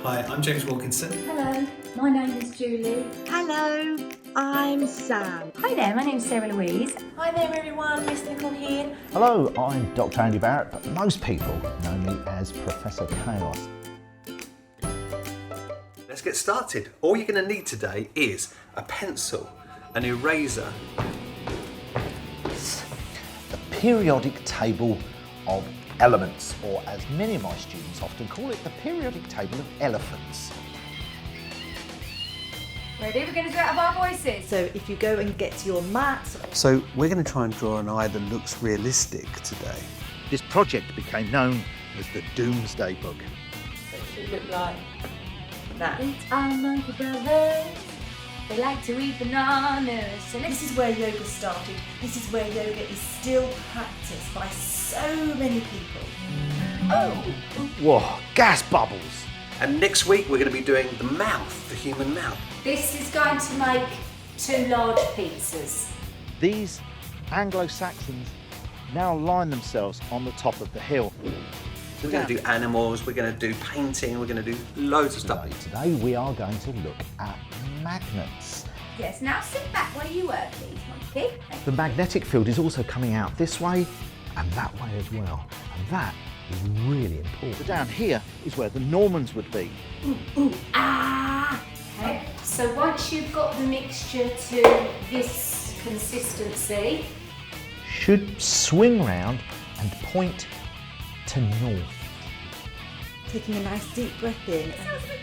Hi, I'm James Wilkinson. Hello, my name is Julie. Hello, I'm Sam. Hi there, my name's Sarah Louise. Hi there everyone, Miss Nicole here. Hello, I'm Dr. Andy Barrett, but most people know me as Professor Chaos. Let's get started. All you're going to need today is a pencil, an eraser. The periodic table of elements, or as many of my students often call it, the periodic table of elephants. Ready? We're going to do it out of our voices. So if you go and get your mat, So we're going to try and draw an eye that looks realistic today. This project became known as the Doomsday Book. It should look like that. It's our monkey brothers. They like to eat bananas. So this is where yoga started. This is where yoga is still practiced by so many people. Oh! Whoa, gas bubbles! And next week we're going to be doing the mouth, the human mouth. This is going to make 2 large pizzas. These Anglo-Saxons now line themselves on the top of the hill. We're going to do animals, we're going to do painting, we're going to do loads of stuff. Today we are going to look at magnets. Yes, now sit back while you work, please, monkey. The magnetic field is also coming out this way and that way as well. And that is really important. So down here is where the Normans would be. Ah! Okay, so once you've got the mixture to this consistency, Should swing round and point to north. Taking a nice deep breath in. sounds a bit